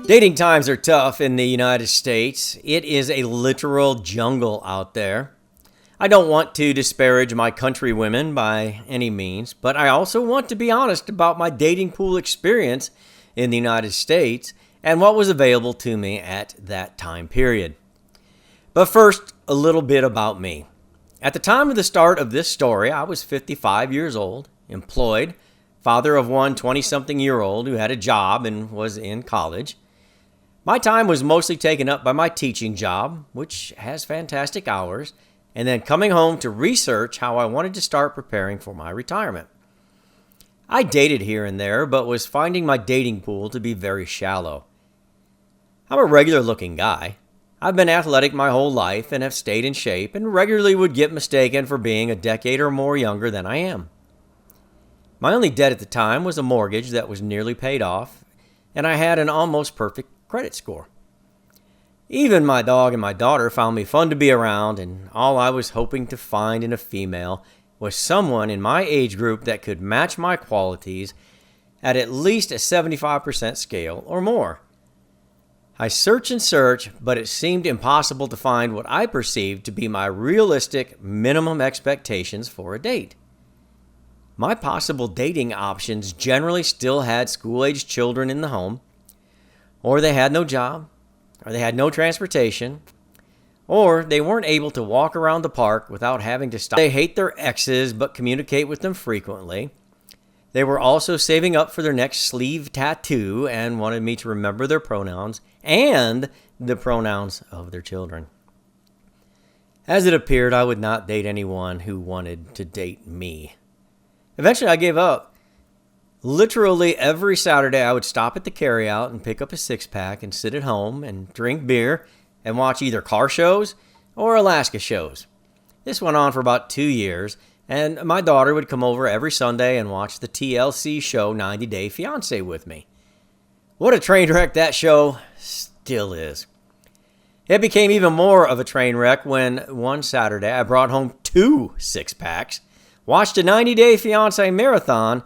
Dating times are tough in the United States. It is a literal jungle out there. I don't want to disparage my countrywomen by any means, but I also want to be honest about my dating pool experience in the United States and what was available to me at that time period. But first, a little bit about me. At the time of the start of this story, I was 55 years old, employed, father of one 20-something-year-old who had a job and was in college. My time was mostly taken up by my teaching job, which has fantastic hours, and then coming home to research how I wanted to start preparing for my retirement. I dated here and there, but was finding my dating pool to be very shallow. I'm a regular-looking guy. I've been athletic my whole life and have stayed in shape and regularly would get mistaken for being a decade or more younger than I am. My only debt at the time was a mortgage that was nearly paid off, and I had an almost perfect credit score. Even my dog and my daughter found me fun to be around, and all I was hoping to find in a female was someone in my age group that could match my qualities at least a 75% scale or more. I searched and searched, but it seemed impossible to find what I perceived to be my realistic minimum expectations for a date. My possible dating options generally still had school-aged children in the home, or they had no job, or they had no transportation, or they weren't able to walk around the park without having to stop. They hate their exes but communicate with them frequently. They were also saving up for their next sleeve tattoo and wanted me to remember their pronouns and the pronouns of their children. As it appeared, I would not date anyone who wanted to date me. Eventually, I gave up. Literally every Saturday, I would stop at the carryout and pick up a six-pack and sit at home and drink beer and watch either car shows or Alaska shows. This went on for about 2 years, and my daughter would come over every Sunday and watch the TLC show 90 Day Fiancé with me. What a train wreck that show still is. It became even more of a train wreck when one Saturday I brought home 2 six-packs, watched a 90 Day Fiancé marathon,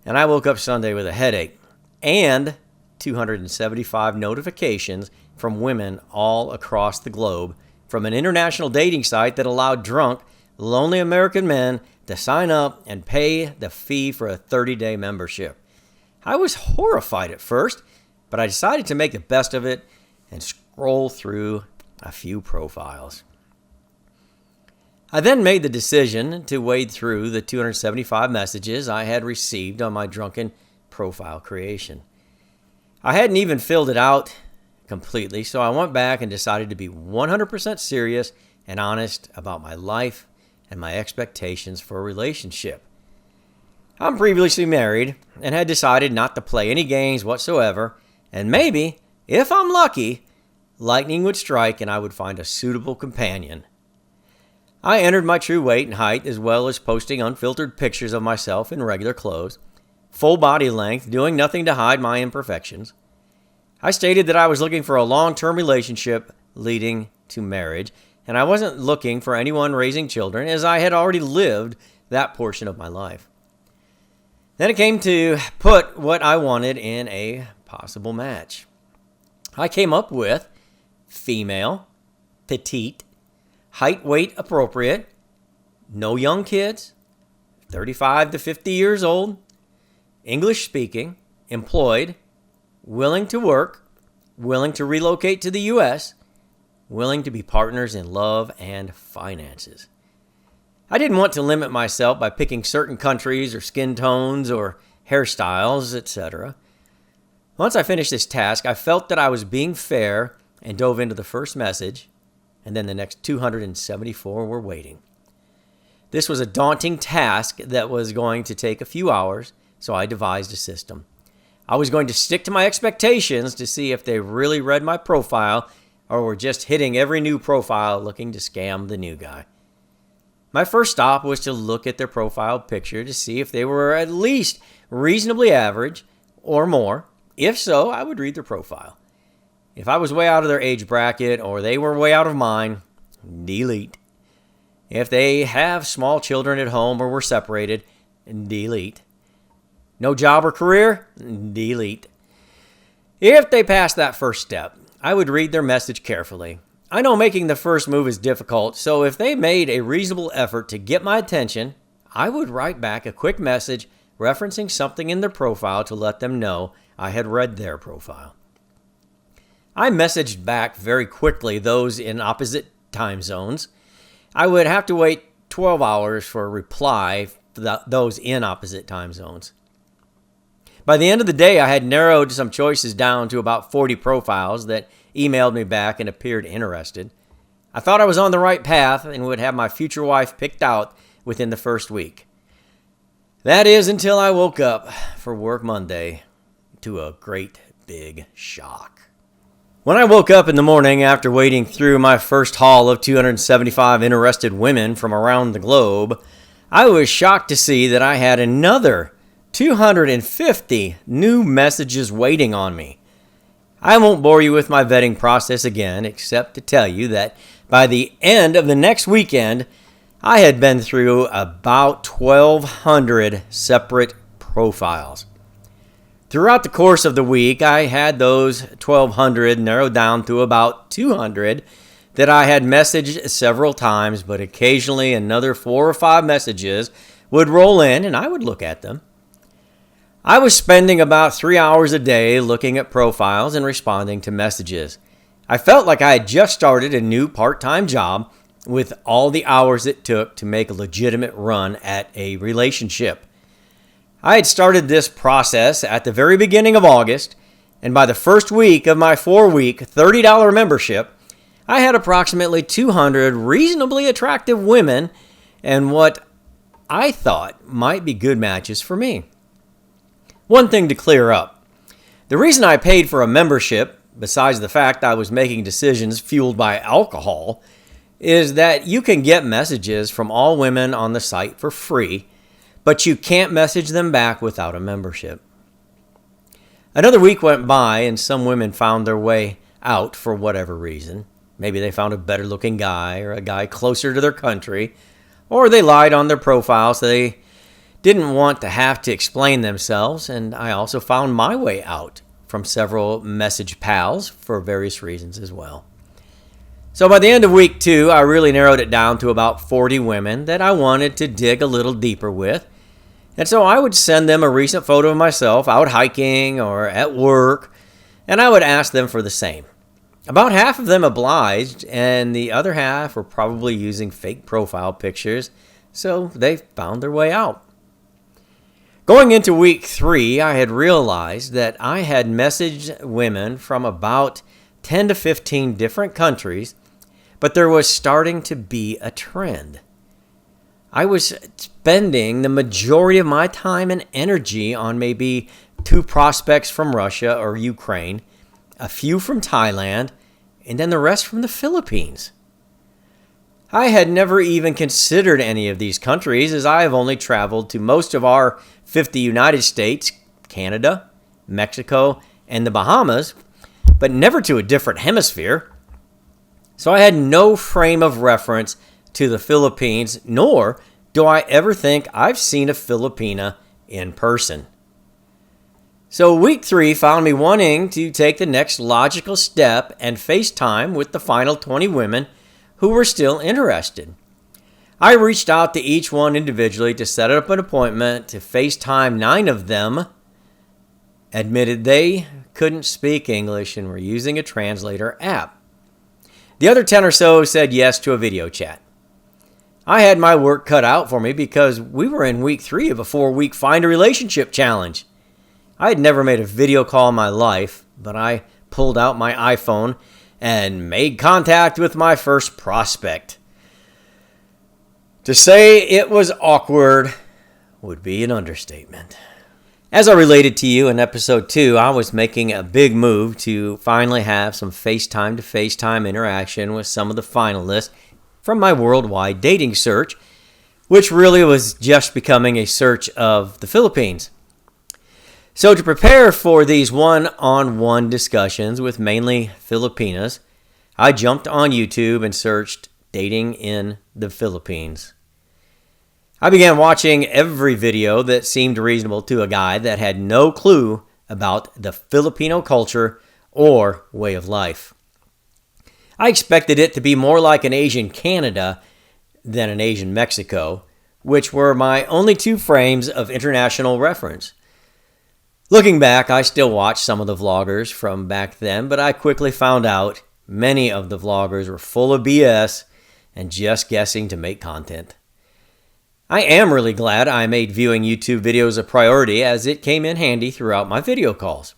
and I woke up Sunday with a headache and 275 notifications from women all across the globe from an international dating site that allowed drunk, lonely American men to sign up and pay the fee for a 30-day membership. I was horrified at first, but I decided to make the best of it and scroll through a few profiles. I then made the decision to wade through the 275 messages I had received on my drunken profile creation. I hadn't even filled it out completely, so I went back and decided to be 100% serious and honest about my life and my expectations for a relationship. I'm previously married and had decided not to play any games whatsoever, and maybe, if I'm lucky, lightning would strike and I would find a suitable companion. I entered my true weight and height, as well as posting unfiltered pictures of myself in regular clothes, full body length, doing nothing to hide my imperfections. I stated that I was looking for a long-term relationship leading to marriage, and I wasn't looking for anyone raising children, as I had already lived that portion of my life. Then it came to put what I wanted in a possible match. I came up with female, petite, height, weight appropriate, no young kids, 35 to 50 years old, English speaking, employed, willing to work, willing to relocate to the U.S., willing to be partners in love and finances. I didn't want to limit myself by picking certain countries or skin tones or hairstyles, etc. Once I finished this task, I felt that I was being fair and dove into the first message, and then the next 274 were waiting. This was a daunting task that was going to take a few hours, so I devised a system. I was going to stick to my expectations to see if they really read my profile or were just hitting every new profile looking to scam the new guy. My first stop was to look at their profile picture to see if they were at least reasonably average or more. If so, I would read their profile. If I was way out of their age bracket or they were way out of mine, delete. If they have small children at home or were separated, delete. No job or career, delete. If they passed that first step, I would read their message carefully. I know making the first move is difficult, so if they made a reasonable effort to get my attention, I would write back a quick message referencing something in their profile to let them know I had read their profile. I messaged back very quickly those in opposite time zones. I would have to wait 12 hours for a reply for those in opposite time zones. By the end of the day, I had narrowed some choices down to about 40 profiles that emailed me back and appeared interested. I thought I was on the right path and would have my future wife picked out within the first week. That is until I woke up for work Monday to a great big shock. When I woke up in the morning after wading through my first haul of 275 interested women from around the globe, I was shocked to see that I had another 250 new messages waiting on me. I won't bore you with my vetting process again, except to tell you that by the end of the next weekend, I had been through about 1,200 separate profiles. Throughout the course of the week, I had those 1,200 narrowed down to about 200 that I had messaged several times, but occasionally another 4 or 5 messages would roll in and I would look at them. I was spending about 3 hours a day looking at profiles and responding to messages. I felt like I had just started a new part-time job with all the hours it took to make a legitimate run at a relationship. I had started this process at the very beginning of August, and by the first week of my 4-week $30 membership, I had approximately 200 reasonably attractive women and what I thought might be good matches for me. One thing to clear up. The reason I paid for a membership, besides the fact I was making decisions fueled by alcohol, is that you can get messages from all women on the site for free, but you can't message them back without a membership. Another week went by and some women found their way out for whatever reason. Maybe they found a better looking guy or a guy closer to their country, or they lied on their profile so they didn't want to have to explain themselves, and I also found my way out from several message pals for various reasons as well. So by the end of week 2, I really narrowed it down to about 40 women that I wanted to dig a little deeper with. And so I would send them a recent photo of myself out hiking or at work, and I would ask them for the same. About half of them obliged, and the other half were probably using fake profile pictures, so they found their way out. Going into week 3, I had realized that I had messaged women from about 10 to 15 different countries, but there was starting to be a trend. I was spending the majority of my time and energy on maybe 2 prospects from Russia or Ukraine, a few from Thailand, and then the rest from the Philippines. I had never even considered any of these countries, as I have only traveled to most of our 50 United States, Canada, Mexico, and the Bahamas, but never to a different hemisphere. So I had no frame of reference to the Philippines, nor do I ever think I've seen a Filipina in person. So week 3 found me wanting to take the next logical step and FaceTime with the final 20 women who were still interested. I reached out to each one individually to set up an appointment to FaceTime 9 of them. Admitted they couldn't speak English and were using a translator app. The other 10 or so said yes to a video chat. I had my work cut out for me because we were in week 3 of a 4-week Find a Relationship challenge. I had never made a video call in my life, but I pulled out my iPhone and made contact with my first prospect. To say it was awkward would be an understatement. As I related to you in episode 2, I was making a big move to finally have some FaceTime to FaceTime interaction with some of the finalists from my worldwide dating search, which really was just becoming a search of the Philippines. So to prepare for these one-on-one discussions with mainly Filipinas, I jumped on YouTube and searched dating in the Philippines. I began watching every video that seemed reasonable to a guy that had no clue about the Filipino culture or way of life. I expected it to be more like an Asian Canada than an Asian Mexico, which were my only two frames of international reference. Looking back, I still watch some of the vloggers from back then, but I quickly found out many of the vloggers were full of BS and just guessing to make content. I am really glad I made viewing YouTube videos a priority, as it came in handy throughout my video calls.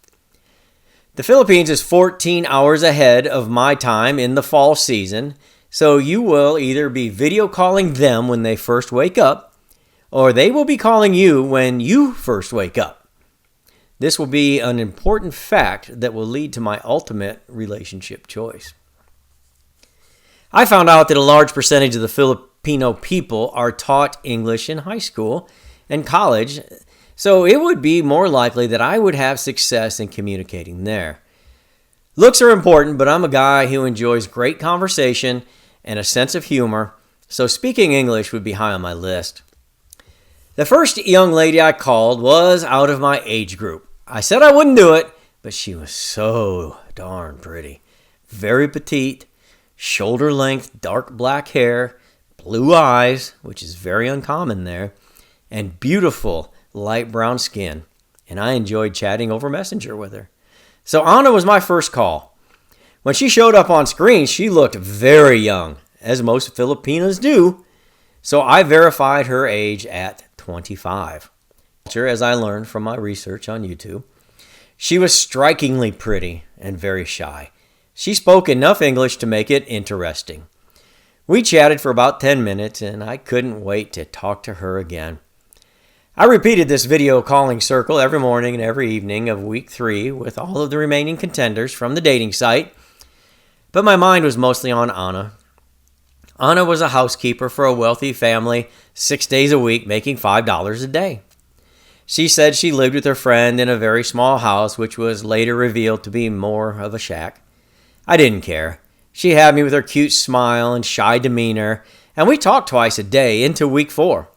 The Philippines is 14 hours ahead of my time in the fall season, so you will either be video calling them when they first wake up, or they will be calling you when you first wake up. This will be an important fact that will lead to my ultimate relationship choice. I found out that a large percentage of the Filipino people are taught English in high school and college, so it would be more likely that I would have success in communicating there. Looks are important, but I'm a guy who enjoys great conversation and a sense of humor, so speaking English would be high on my list. The first young lady I called was out of my age group. I said I wouldn't do it, but she was so darn pretty. Very petite, shoulder-length dark black hair, blue eyes, which is very uncommon there, and beautiful light brown skin, and I enjoyed chatting over Messenger with her. So Anna was my first call. When she showed up on screen, she looked very young, as most Filipinas do, so I verified her age at 25. As I learned from my research on YouTube, she was strikingly pretty and very shy. She spoke enough English to make it interesting. We chatted for about 10 minutes, and I couldn't wait to talk to her again. I repeated this video calling circle every morning and every evening of week 3 with all of the remaining contenders from the dating site, but my mind was mostly on Anna. Anna was a housekeeper for a wealthy family, 6 days a week, making $5 a day. She said she lived with her friend in a very small house, which was later revealed to be more of a shack. I didn't care. She had me with her cute smile and shy demeanor, and we talked twice a day into week 4.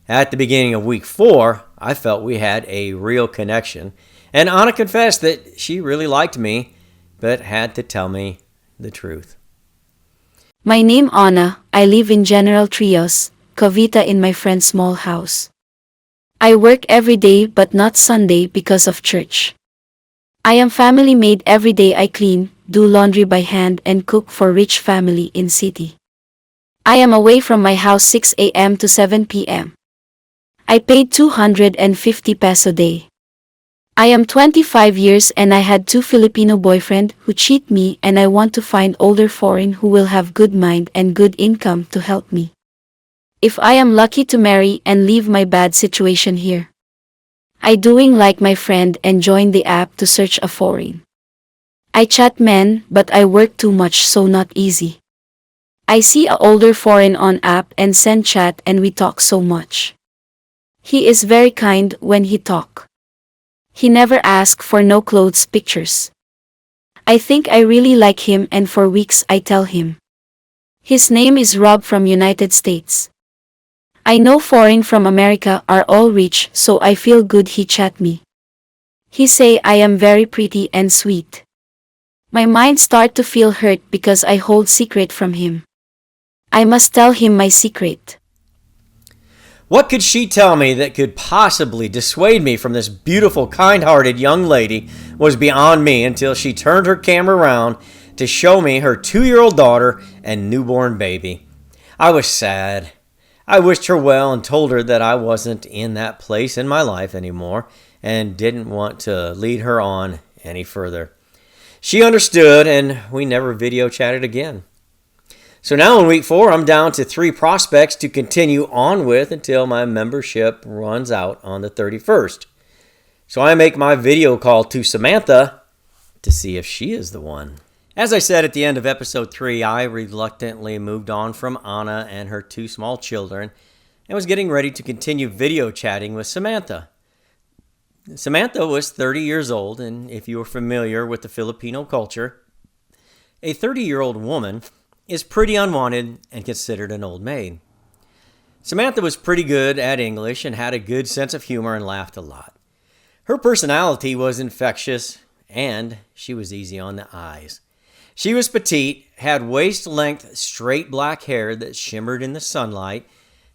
At the beginning of week 4, I felt we had a real connection, and Anna confessed that she really liked me, but had to tell me the truth. My name Anna. I live in General Trios, Cavite in my friend's small house. I work every day but not Sunday because of church. I am family maid. Every day I clean, do laundry by hand and cook for rich family in city. I am away from my house 6 a.m. to 7 p.m. I paid 250 peso day. I am 25 years and I had 2 Filipino boyfriend who cheat me, and I want to find older foreign who will have good mind and good income to help me. If I am lucky to marry and leave my bad situation here. I doing like my friend and join the app to search a foreign. I chat men, but I work too much, so not easy. I see a older foreign on app and send chat and we talk so much. He is very kind when he talk. He never ask for no clothes pictures. I think I really like him, and for weeks I tell him. His name is Rob from United States. I know foreign from America are all rich, so I feel good he chat me. He say I am very pretty and sweet. My mind start to feel hurt because I hold secret from him. I must tell him my secret. What could she tell me that could possibly dissuade me from this beautiful, kind-hearted young lady was beyond me, until she turned her camera around to show me her 2-year-old daughter and newborn baby. I was sad. I wished her well and told her that I wasn't in that place in my life anymore and didn't want to lead her on any further. She understood, and we never video chatted again. So now in week 4, I'm down to 3 prospects to continue on with until my membership runs out on the 31st. So I make my video call to Samantha to see if she is the one. As I said at the end of episode 3, I reluctantly moved on from Anna and her 2 small children and was getting ready to continue video chatting with Samantha. Samantha was 30 years old, and if you are familiar with the Filipino culture, a 30-year-old woman is pretty unwanted and considered an old maid. Samantha was pretty good at English and had a good sense of humor and laughed a lot. Her personality was infectious, and she was easy on the eyes. She was petite, had waist-length straight black hair that shimmered in the sunlight,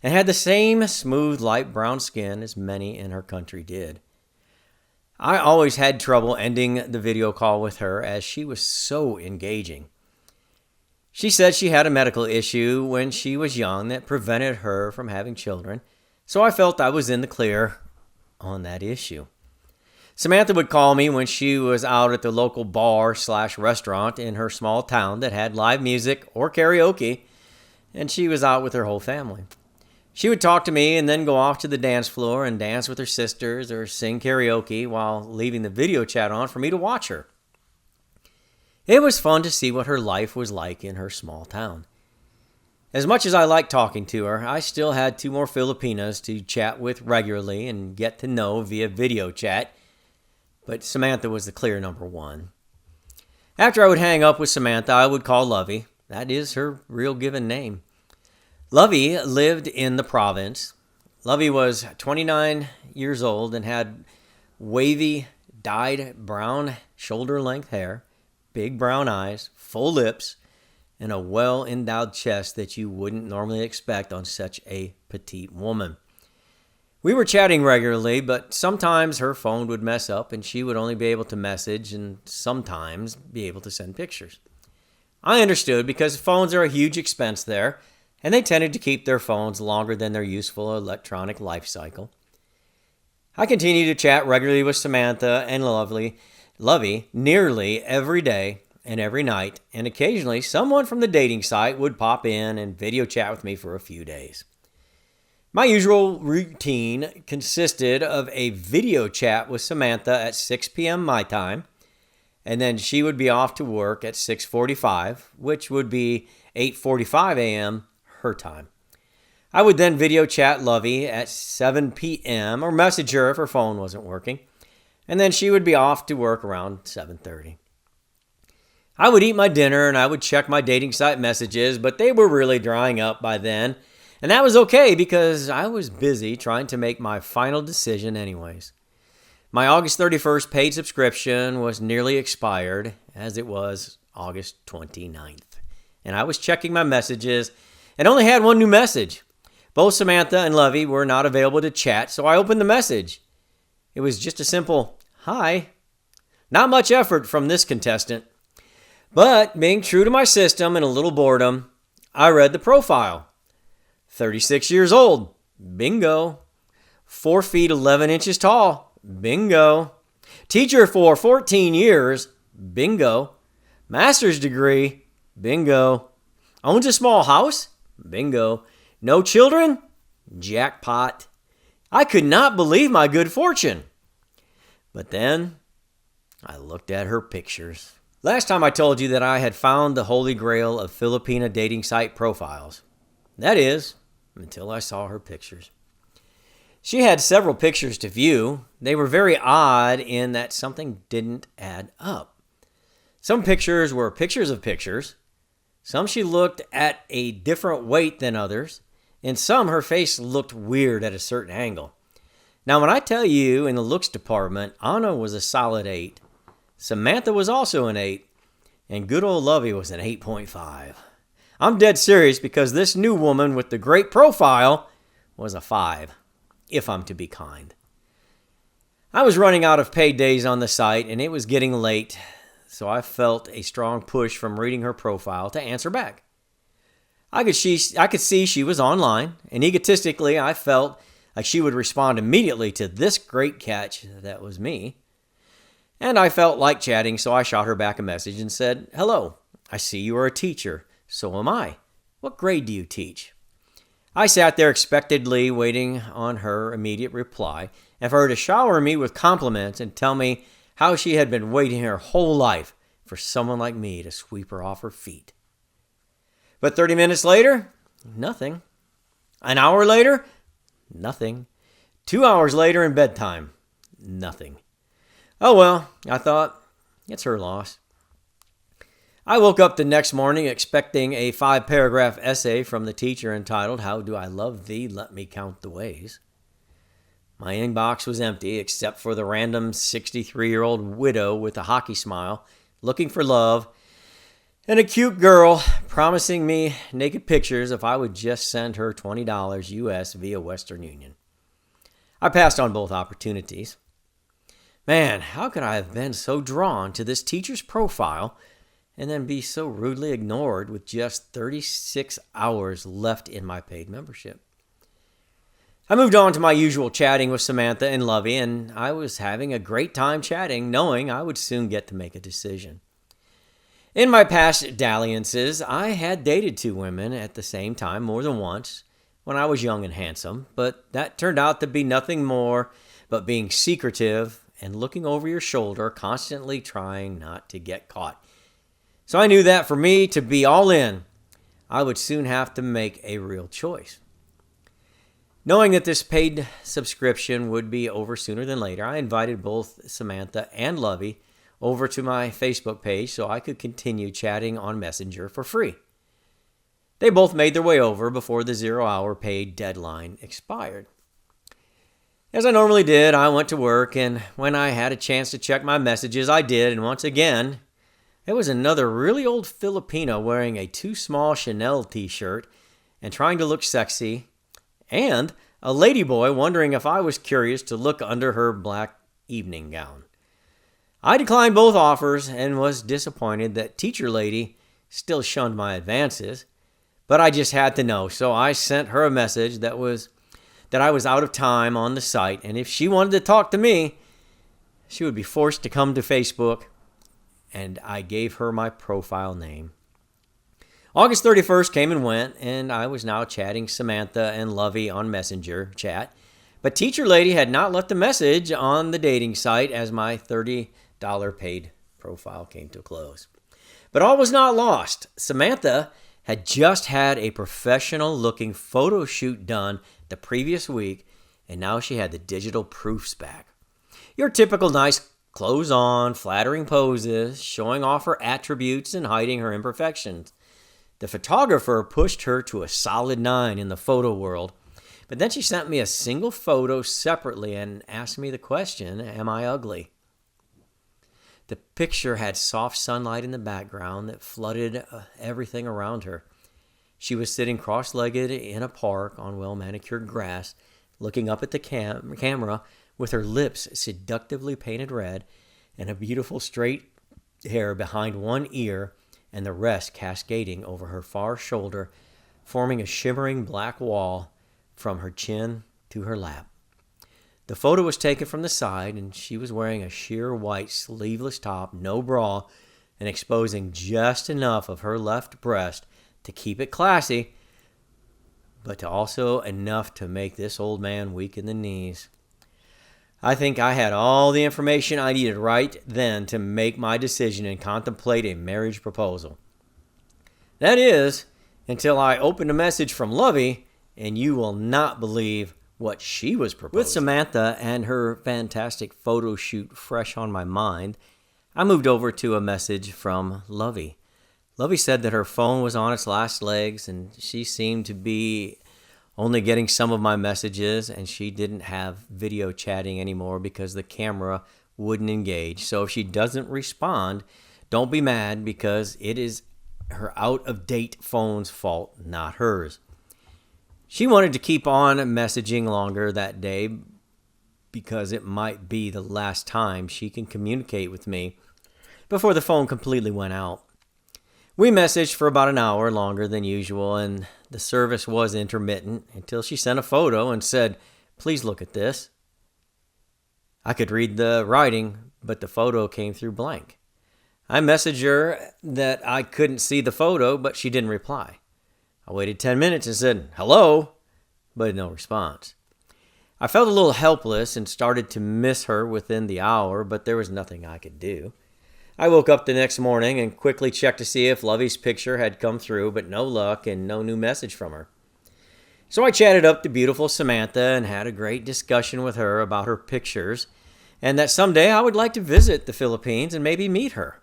and had the same smooth light brown skin as many in her country did. I always had trouble ending the video call with her as she was so engaging. She said she had a medical issue when she was young that prevented her from having children, so I felt I was in the clear on that issue. Samantha would call me when she was out at the local bar/restaurant in her small town that had live music or karaoke, and she was out with her whole family. She would talk to me and then go off to the dance floor and dance with her sisters or sing karaoke while leaving the video chat on for me to watch her. It was fun to see what her life was like in her small town. As much as I liked talking to her, I still had 2 more Filipinas to chat with regularly and get to know via video chat, but Samantha was the clear number 1. After I would hang up with Samantha, I would call Lovey. That is her real given name. Lovey lived in the province. Lovey was 29 years old and had wavy, dyed brown shoulder-length hair, big brown eyes, full lips, and a well-endowed chest that you wouldn't normally expect on such a petite woman. We were chatting regularly, but sometimes her phone would mess up and she would only be able to message and sometimes be able to send pictures. I understood because phones are a huge expense there, and they tended to keep their phones longer than their useful electronic life cycle. I continued to chat regularly with Samantha and Lovey nearly every day and every night, and occasionally someone from the dating site would pop in and video chat with me for a few days. My usual routine consisted of a video chat with Samantha at 6 p.m. my time, and then she would be off to work at 6:45, which would be 8:45 a.m. her time. I would then video chat Lovey at 7 p.m. or message her if her phone wasn't working, and then she would be off to work around 7:30. I would eat my dinner and I would check my dating site messages, but they were really drying up by then, and that was okay because I was busy trying to make my final decision anyways. My August 31st paid subscription was nearly expired, as it was August 29th, and I was checking my messages and only had one new message. Both Samantha and Lovey were not available to chat, so I opened the message. It was just a simple, "Hi." Not much effort from this contestant. But being true to my system and a little boredom, I read the profile. 36 years old. Bingo. 4 feet 11 inches tall. Bingo. Teacher for 14 years. Bingo. Master's degree. Bingo. Owns a small house. Bingo. No children? Jackpot. I could not believe my good fortune. But then I looked at her pictures. Last time I told you that I had found the holy grail of Filipina dating site profiles. That is, until I saw her pictures. She had several pictures to view. They were very odd in that something didn't add up. Some pictures were pictures of pictures. Some she looked at a different weight than others. In some, her face looked weird at a certain angle. Now, when I tell you in the looks department, Anna was a solid 8. Samantha was also an 8. And good old Lovey was an 8.5. I'm dead serious because this new woman with the great profile was a 5, if I'm to be kind. I was running out of paid days on the site, and it was getting late, so I felt a strong push from reading her profile to answer back. I could see she was online, and egotistically, I felt like she would respond immediately to this great catch that was me. And I felt like chatting, so I shot her back a message and said, "Hello, I see you are a teacher. So am I. What grade do you teach?" I sat there expectantly waiting on her immediate reply and for her to shower me with compliments and tell me how she had been waiting her whole life for someone like me to sweep her off her feet. But 30 minutes later, nothing. An hour later, nothing. 2 hours later in bedtime, nothing. Oh well, I thought, it's her loss. I woke up the next morning expecting a 5-paragraph essay from the teacher entitled, "How Do I Love Thee? Let Me Count the Ways." My inbox was empty except for the random 63-year-old widow with a hockey smile looking for love and a cute girl promising me naked pictures if I would just send her $20 US via Western Union. I passed on both opportunities. Man, how could I have been so drawn to this teacher's profile and then be so rudely ignored with just 36 hours left in my paid membership? I moved on to my usual chatting with Samantha and Lovey, and I was having a great time chatting, knowing I would soon get to make a decision. In my past dalliances, I had dated 2 women at the same time more than once when I was young and handsome, but that turned out to be nothing more but being secretive and looking over your shoulder, constantly trying not to get caught. So I knew that for me to be all in, I would soon have to make a real choice. Knowing that this paid subscription would be over sooner than later, I invited both Samantha and Lovey over to my Facebook page so I could continue chatting on Messenger for free. They both made their way over before the 0-hour paid deadline expired. As I normally did, I went to work, and when I had a chance to check my messages, I did, and once again, it was another really old Filipina wearing a too small Chanel t-shirt and trying to look sexy, and a ladyboy wondering if I was curious to look under her black evening gown. I declined both offers and was disappointed that teacher lady still shunned my advances, but I just had to know, so I sent her a message that I was out of time on the site, and if she wanted to talk to me, she would be forced to come to Facebook, and I gave her my profile name. August 31st came and went, and I was now chatting Samantha and Lovey on Messenger chat, but teacher lady had not left a message on the dating site as my $30 paid profile came to a close. But all was not lost. Samantha had just had a professional-looking photo shoot done the previous week, and now she had the digital proofs back. Your typical nice clothes on, flattering poses, showing off her attributes and hiding her imperfections. The photographer pushed her to a solid 9 in the photo world, but then she sent me a single photo separately and asked me the question, am I ugly? The picture had soft sunlight in the background that flooded everything around her. She was sitting cross-legged in a park on well-manicured grass, looking up at the camera with her lips seductively painted red and a beautiful straight hair behind one ear and the rest cascading over her far shoulder, forming a shimmering black wall from her chin to her lap. The photo was taken from the side, and she was wearing a sheer white sleeveless top, no bra, and exposing just enough of her left breast to keep it classy, but to also enough to make this old man weak in the knees. I think I had all the information I needed right then to make my decision and contemplate a marriage proposal. That is, until I opened a message from Lovey, and you will not believe what she was proposing. With Samantha and her fantastic photo shoot fresh on my mind, I moved over to a message from Lovey. Lovey said that her phone was on its last legs, and she seemed to be only getting some of my messages, and she didn't have video chatting anymore because the camera wouldn't engage. So if she doesn't respond, don't be mad, because it is her out-of-date phone's fault, not hers. She wanted to keep on messaging longer that day because it might be the last time she can communicate with me before the phone completely went out. We messaged for about an hour longer than usual, and the service was intermittent until she sent a photo and said, "Please look at this." I could read the writing, but the photo came through blank. I messaged her that I couldn't see the photo, but she didn't reply. I waited 10 minutes and said, "Hello," but no response. I felt a little helpless and started to miss her within the hour, but there was nothing I could do. I woke up the next morning and quickly checked to see if Lovey's picture had come through, but no luck and no new message from her. So I chatted up the beautiful Samantha and had a great discussion with her about her pictures and that someday I would like to visit the Philippines and maybe meet her.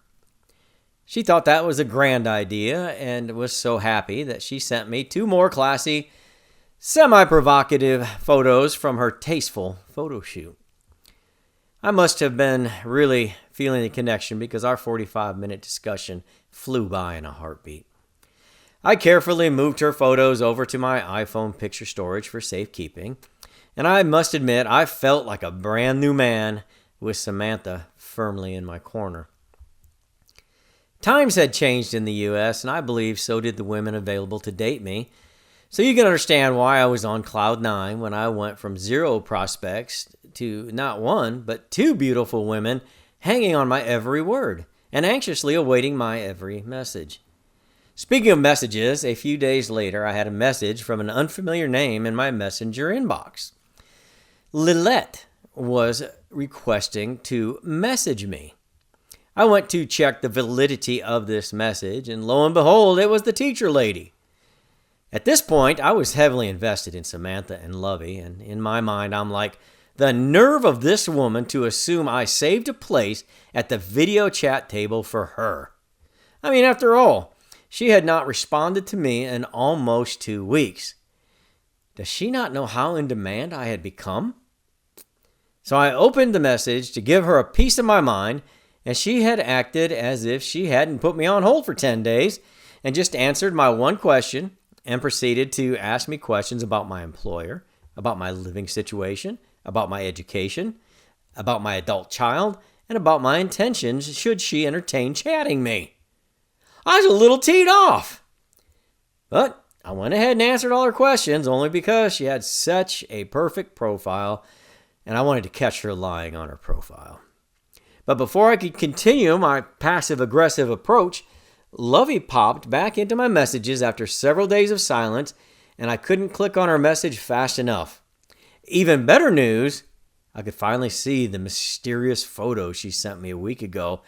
She thought that was a grand idea and was so happy that she sent me 2 more classy semi-provocative photos from her tasteful photo shoot. I must have been really feeling the connection because our 45-minute discussion flew by in a heartbeat. I carefully moved her photos over to my iPhone picture storage for safekeeping, and I must admit I felt like a brand new man with Samantha firmly in my corner. Times had changed in the U.S., and I believe so did the women available to date me. So you can understand why I was on cloud nine when I went from 0 prospects to not one, but 2 beautiful women hanging on my every word and anxiously awaiting my every message. Speaking of messages, a few days later I had a message from an unfamiliar name in my messenger inbox. Lilette was requesting to message me. I went to check the validity of this message, and lo and behold, it was the teacher lady. At this point, I was heavily invested in Samantha and Lovey, and in my mind, I'm like, the nerve of this woman to assume I saved a place at the video chat table for her. I mean, after all, she had not responded to me in almost 2 weeks. Does she not know how in demand I had become? So I opened the message to give her a piece of my mind, and she had acted as if she hadn't put me on hold for 10 days and just answered my one question and proceeded to ask me questions about my employer, about my living situation, about my education, about my adult child, and about my intentions should she entertain chatting me. I was a little teed off. But I went ahead and answered all her questions only because she had such a perfect profile, and I wanted to catch her lying on her profile. But before I could continue my passive-aggressive approach, Lovey popped back into my messages after several days of silence, and I couldn't click on her message fast enough. Even better news, I could finally see the mysterious photo she sent me a week ago,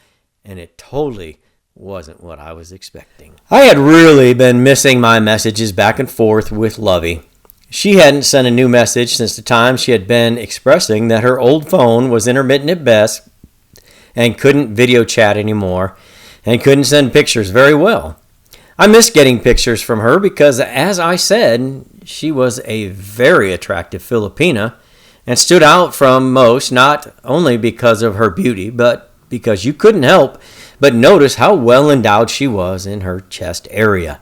and it totally wasn't what I was expecting. I had really been missing my messages back and forth with Lovey. She hadn't sent a new message since the time she had been expressing that her old phone was intermittent at best and couldn't video chat anymore, and couldn't send pictures very well. I missed getting pictures from her because, as I said, she was a very attractive Filipina and stood out from most not only because of her beauty, but because you couldn't help but notice how well endowed she was in her chest area.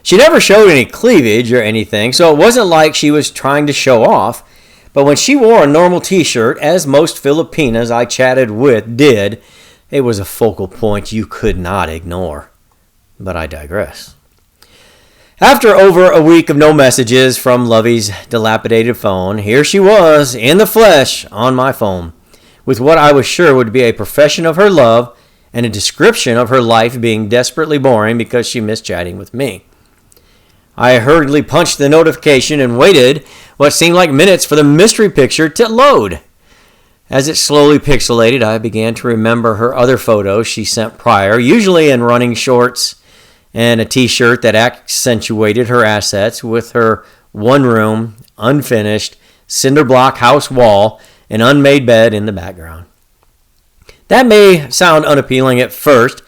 She never showed any cleavage or anything, so it wasn't like she was trying to show off. But when she wore a normal t-shirt, as most Filipinas I chatted with did, it was a focal point you could not ignore. But I digress. After over a week of no messages from Lovey's dilapidated phone, here she was, in the flesh, on my phone, with what I was sure would be a profession of her love and a description of her life being desperately boring because she missed chatting with me. I hurriedly punched the notification and waited what seemed like minutes for the mystery picture to load. As it slowly pixelated, I began to remember her other photos she sent prior, usually in running shorts and a t-shirt that accentuated her assets with her one-room, unfinished, cinder block house wall and unmade bed in the background. That may sound unappealing at first,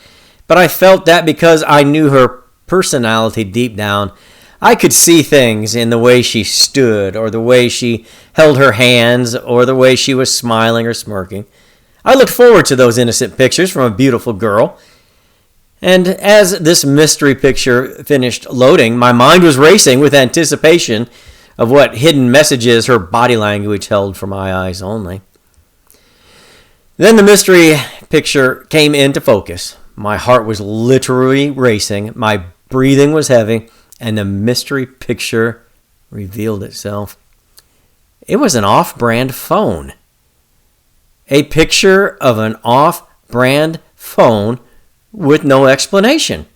but I felt that because I knew her personality deep down, I could see things in the way she stood, or the way she held her hands, or the way she was smiling or smirking. I looked forward to those innocent pictures from a beautiful girl. And as this mystery picture finished loading, my mind was racing with anticipation of what hidden messages her body language held for my eyes only. Then the mystery picture came into focus. My heart was literally racing, my breathing was heavy, and the mystery picture revealed itself. It was an off-brand phone. A picture of an off-brand phone with no explanation.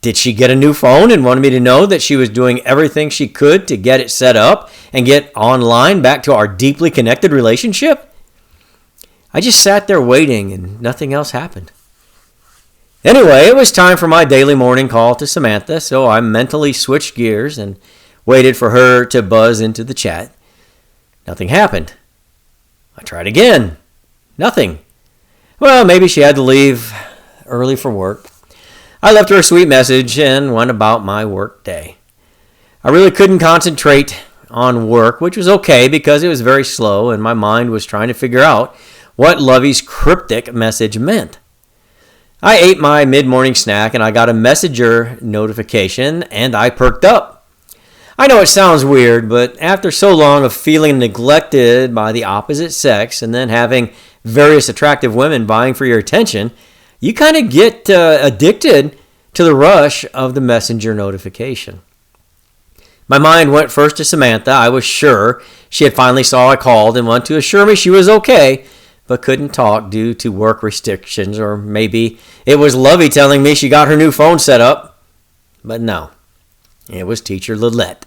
Did she get a new phone and wanted me to know that she was doing everything she could to get it set up and get online back to our deeply connected relationship? I just sat there waiting and nothing else happened. Anyway, it was time for my daily morning call to Samantha, so I mentally switched gears and waited for her to buzz into the chat. Nothing happened. I tried again. Nothing. Well, maybe she had to leave early for work. I left her a sweet message and went about my work day. I really couldn't concentrate on work, which was okay because it was very slow and my mind was trying to figure out what Lovey's cryptic message meant. I ate my mid-morning snack and I got a messenger notification and I perked up. I know it sounds weird, but after so long of feeling neglected by the opposite sex and then having various attractive women vying for your attention, you kind of get addicted to the rush of the messenger notification. My mind went first to Samantha. I was sure she had finally saw I called and wanted to assure me she was okay, but couldn't talk due to work restrictions, or maybe it was Lovey telling me she got her new phone set up. But no, it was Teacher Lillette.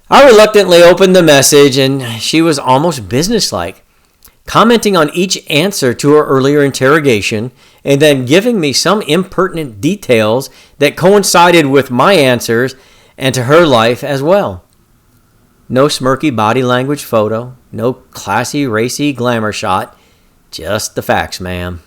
I reluctantly opened the message and she was almost businesslike, commenting on each answer to her earlier interrogation and then giving me some impertinent details that coincided with my answers and to her life as well. No smirky body language photo, no classy, racy glamour shot, just the facts, ma'am.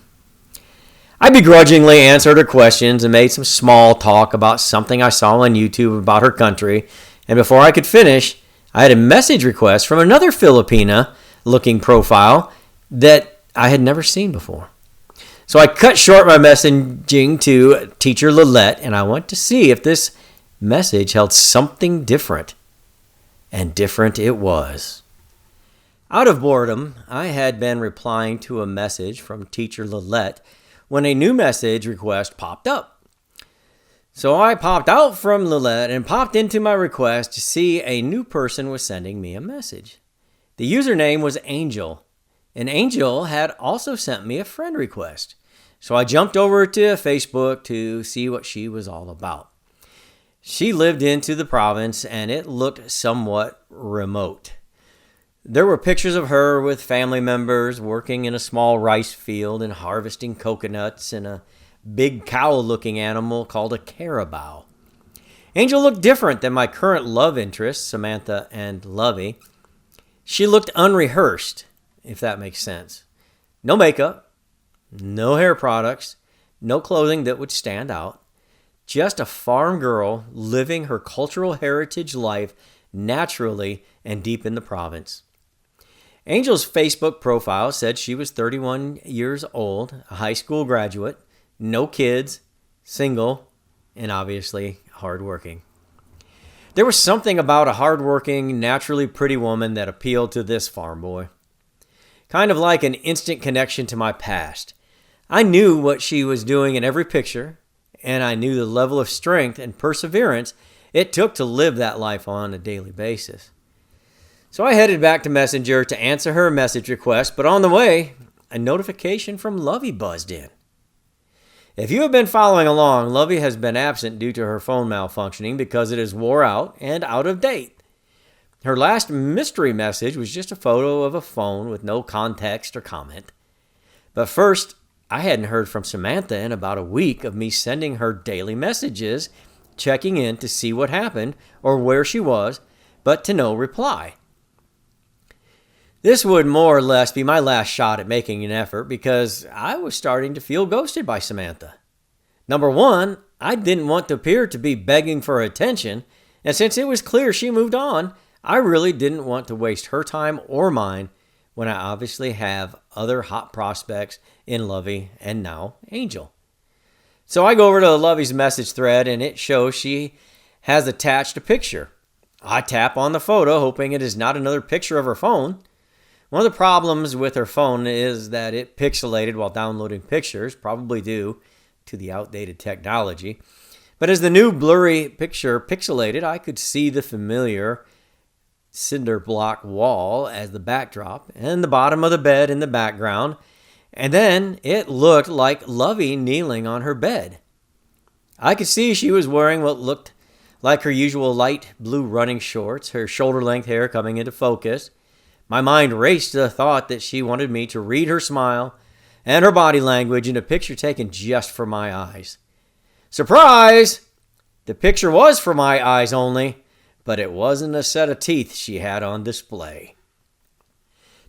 I begrudgingly answered her questions and made some small talk about something I saw on YouTube about her country, and before I could finish, I had a message request from another Filipina-looking profile that I had never seen before. So I cut short my messaging to Teacher Lillette, and I went to see if this message held something different. And different it was. Out of boredom, I had been replying to a message from Teacher Lillette when a new message request popped up. So I popped out from Lillette and popped into my request to see a new person was sending me a message. The username was Angel, and Angel had also sent me a friend request. So I jumped over to Facebook to see what she was all about. She lived into the province and it looked somewhat remote. There were pictures of her with family members working in a small rice field and harvesting coconuts and a big cow-looking animal called a carabao. Angel looked different than my current love interest, Samantha and Lovey. She looked unrehearsed, if that makes sense. No makeup, no hair products, no clothing that would stand out. Just a farm girl living her cultural heritage life naturally and deep in the province. Angel's Facebook profile said she was 31 years old, a high school graduate, no kids, single, and obviously hardworking. There was something about a hardworking, naturally pretty woman that appealed to this farm boy. Kind of like an instant connection to my past. I knew what she was doing in every picture, and I knew the level of strength and perseverance it took to live that life on a daily basis. So I headed back to Messenger to answer her message request, but on the way, a notification from Lovey buzzed in. If you have been following along, Lovey has been absent due to her phone malfunctioning because it is wore out and out of date. Her last mystery message was just a photo of a phone with no context or comment. But first, I hadn't heard from Samantha in about a week of me sending her daily messages, checking in to see what happened or where she was, but to no reply. This would more or less be my last shot at making an effort because I was starting to feel ghosted by Samantha. Number one, I didn't want to appear to be begging for attention, and since it was clear she moved on, I really didn't want to waste her time or mine when I obviously have other hot prospects in Lovey and now Angel. So I go over to Lovey's message thread and it shows she has attached a picture. I tap on the photo hoping it is not another picture of her phone. One of the problems with her phone is that it pixelated while downloading pictures, probably due to the outdated technology. But as the new blurry picture pixelated, I could see the familiar cinder block wall as the backdrop and the bottom of the bed in the background, and then it looked like Lovey kneeling on her bed. I could see she was wearing what looked like her usual light blue running shorts, her shoulder-length hair coming into focus. My mind raced to the thought that she wanted me to read her smile and her body language in a picture taken just for my eyes. Surprise! The picture was for my eyes only, but it wasn't a set of teeth she had on display.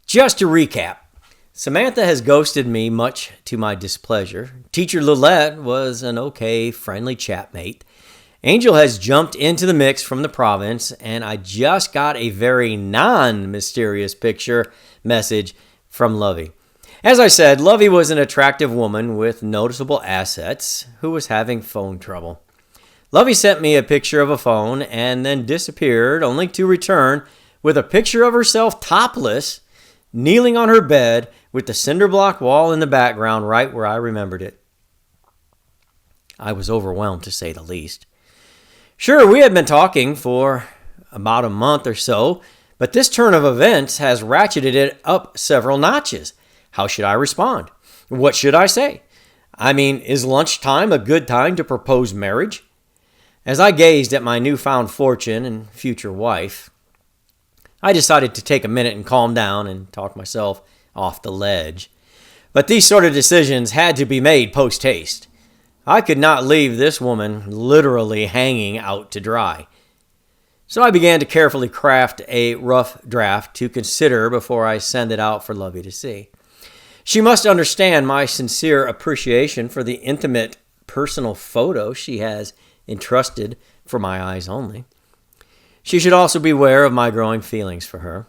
Just to recap, Samantha has ghosted me much to my displeasure. Teacher Lillette was an okay, friendly chatmate, Angel has jumped into the mix from the province, and I just got a very non-mysterious picture message from Lovey. As I said, Lovey was an attractive woman with noticeable assets who was having phone trouble. Lovey sent me a picture of a phone and then disappeared, only to return with a picture of herself topless, kneeling on her bed with the cinder block wall in the background right where I remembered it. I was overwhelmed, to say the least. Sure, we had been talking for about a month or so, but this turn of events has ratcheted it up several notches. How should I respond? What should I say? I mean, is lunchtime a good time to propose marriage? As I gazed at my newfound fortune and future wife, I decided to take a minute and calm down and talk myself off the ledge. But these sort of decisions had to be made post-haste. I could not leave this woman literally hanging out to dry. So I began to carefully craft a rough draft to consider before I send it out for Lovey to see. She must understand my sincere appreciation for the intimate, personal photo she has entrusted for my eyes only. She should also be aware of my growing feelings for her.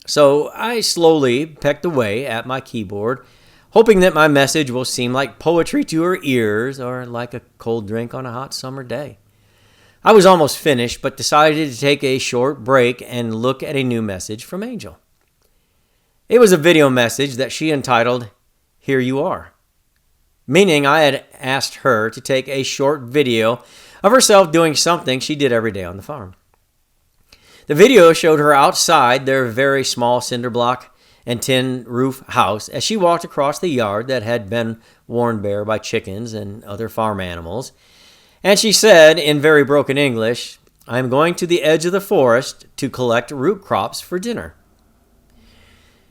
So I slowly pecked away at my keyboard, hoping that my message will seem like poetry to her ears or like a cold drink on a hot summer day. I was almost finished, but decided to take a short break and look at a new message from Angel. It was a video message that she entitled, "Here You Are," meaning I had asked her to take a short video of herself doing something she did every day on the farm. The video showed her outside their very small cinder block and tin roof house as she walked across the yard that had been worn bare by chickens and other farm animals. And she said in very broken English, "I am going to the edge of the forest to collect root crops for dinner."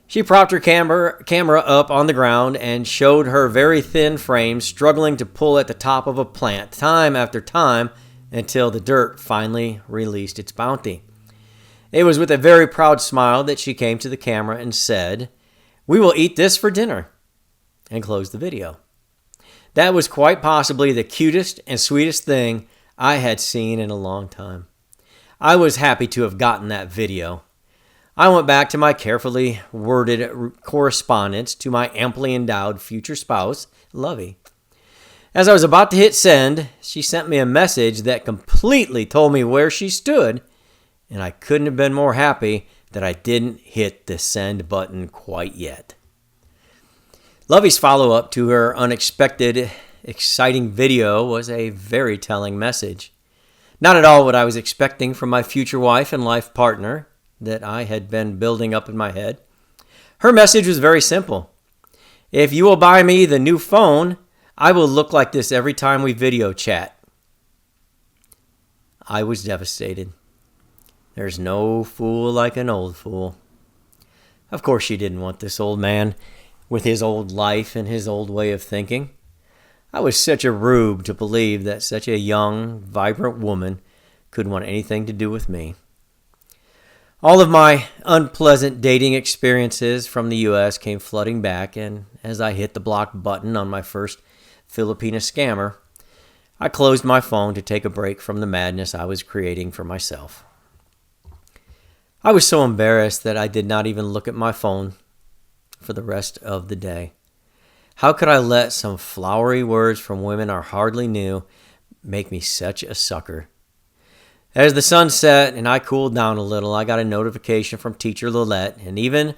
She propped her camera up on the ground and showed her very thin frame struggling to pull at the top of a plant time after time until the dirt finally released its bounty. It was with a very proud smile that she came to the camera and said, "We will eat this for dinner," and closed the video. That was quite possibly the cutest and sweetest thing I had seen in a long time. I was happy to have gotten that video. I went back to my carefully worded correspondence to my amply endowed future spouse, Lovey. As I was about to hit send, she sent me a message that completely told me where she stood, and I couldn't have been more happy that I didn't hit the send button quite yet. Lovey's follow-up to her unexpected, exciting video was a very telling message. Not at all what I was expecting from my future wife and life partner that I had been building up in my head. Her message was very simple. "If you will buy me the new phone, I will look like this every time we video chat." I was devastated. There's no fool like an old fool. Of course she didn't want this old man with his old life and his old way of thinking. I was such a rube to believe that such a young, vibrant woman could want anything to do with me. All of my unpleasant dating experiences from the U.S. came flooding back, and as I hit the block button on my first Filipina scammer, I closed my phone to take a break from the madness I was creating for myself. I was so embarrassed that I did not even look at my phone for the rest of the day. How could I let some flowery words from women I hardly knew make me such a sucker? As the sun set and I cooled down a little, I got a notification from Teacher Lillette, and even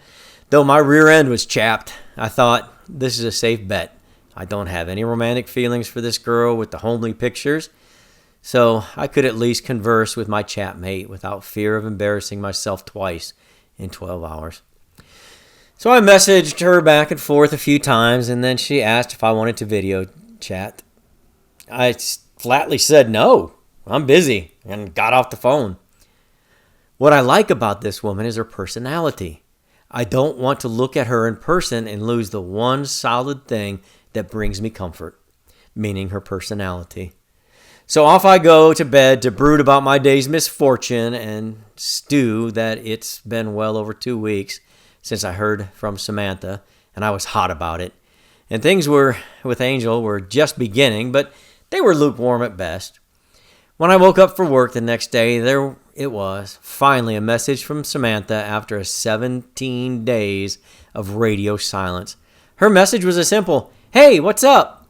though my rear end was chapped, I thought, this is a safe bet. I don't have any romantic feelings for this girl with the homely pictures, so I could at least converse with my chat mate without fear of embarrassing myself twice in 12 hours. So I messaged her back and forth a few times, and then she asked if I wanted to video chat. I flatly said no, I'm busy, and got off the phone. What I like about this woman is her personality. I don't want to look at her in person and lose the one solid thing that brings me comfort, meaning her personality. So off I go to bed to brood about my day's misfortune and stew that it's been well over 2 weeks since I heard from Samantha, and I was hot about it. And things with Angel were just beginning, but they were lukewarm at best. When I woke up for work the next day, there it was, finally a message from Samantha after 17 days of radio silence. Her message was a simple, "Hey, what's up?"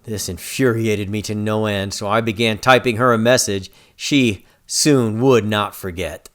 This infuriated me to no end, so I began typing her a message she soon would not forget.